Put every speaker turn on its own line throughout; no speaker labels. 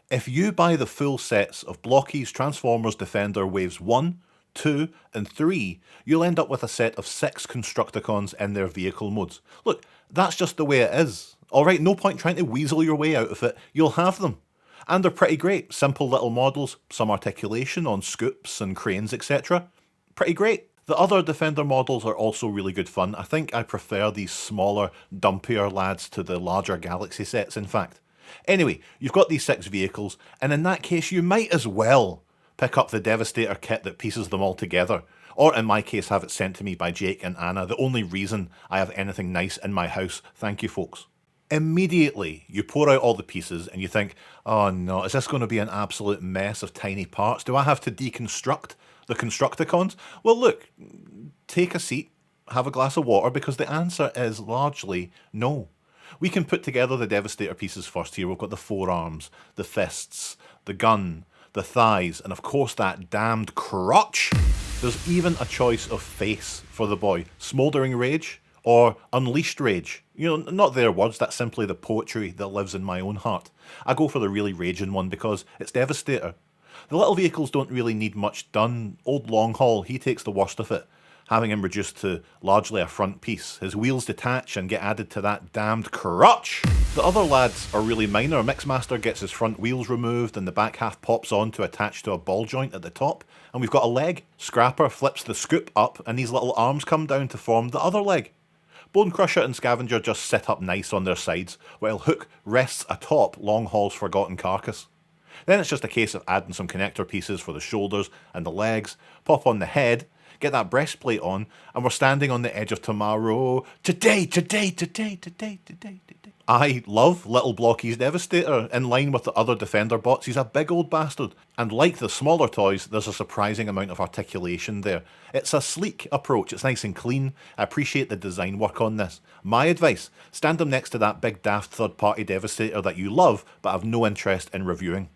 If you buy the full sets of Blokees Transformers Defender Waves 1, 2 and 3, you'll end up with a set of 6 Constructicons in their vehicle modes. Look, that's just the way it is. Alright, no point trying to weasel your way out of it, you'll have them. And they're pretty great, simple little models, some articulation on scoops and cranes etc. Pretty great. The other Defender models are also really good fun. I think I prefer these smaller, dumpier lads to the larger Galaxy sets in fact. Anyway, you've got these 6 vehicles, and in that case you might as well pick up the Devastator kit that pieces them all together. Or in my case have it sent to me by Jake and Anna, the only reason I have anything nice in my house. Thank you folks. Immediately you pour out all the pieces and you think, oh no, is this going to be an absolute mess of tiny parts? Do I have to deconstruct the Constructicons? Well look, take a seat, have a glass of water, because the answer is largely no. We can put together the Devastator pieces first here. We've got the forearms, the fists, the gun, the thighs, and of course that damned crotch. There's even a choice of face for the boy. Smouldering Rage or Unleashed Rage. You know, not their words, that's simply the poetry that lives in my own heart. I go for the really raging one because it's Devastator. The little vehicles don't really need much done. Old Longhaul, he takes the worst of it, having him reduced to largely a front piece. His wheels detach and get added to that damned crotch. The other lads are really minor. Mixmaster gets his front wheels removed and the back half pops on to attach to a ball joint at the top. And we've got a leg. Scrapper flips the scoop up and these little arms come down to form the other leg. Bone Crusher and Scavenger just sit up nice on their sides, while Hook rests atop Longhaul's forgotten carcass. Then it's just a case of adding some connector pieces for the shoulders and the legs, pop on the head, get that breastplate on, and we're standing on the edge of tomorrow. Today. I love little Blokees Devastator. In line with the other Defender bots, he's a big old bastard. And like the smaller toys, there's a surprising amount of articulation there. It's a sleek approach, it's nice and clean. I appreciate the design work on this. My advice, stand them next to that big daft third-party Devastator that you love, but have no interest in reviewing.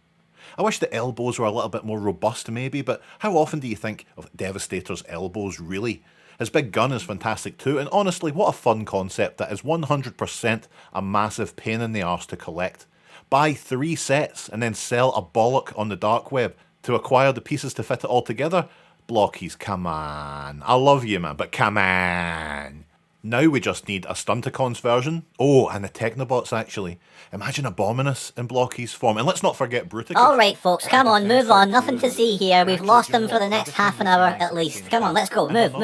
I wish the elbows were a little bit more robust maybe, but how often do you think of Devastator's elbows really? His big gun is fantastic too, and honestly, what a fun concept that is 100% a massive pain in the arse to collect. Buy 3 sets and then sell a bollock on the dark web to acquire the pieces to fit it all together? Blokees, come on. I love you man, but come on. Now we just need a Stunticons version. Oh, and the Technobots actually. Imagine Abominus in Blokees form. And let's not forget Bruticus.
Alright folks, come on, move on. Nothing to see here. We've lost them for the next half an hour at least. Come on, let's go. Move.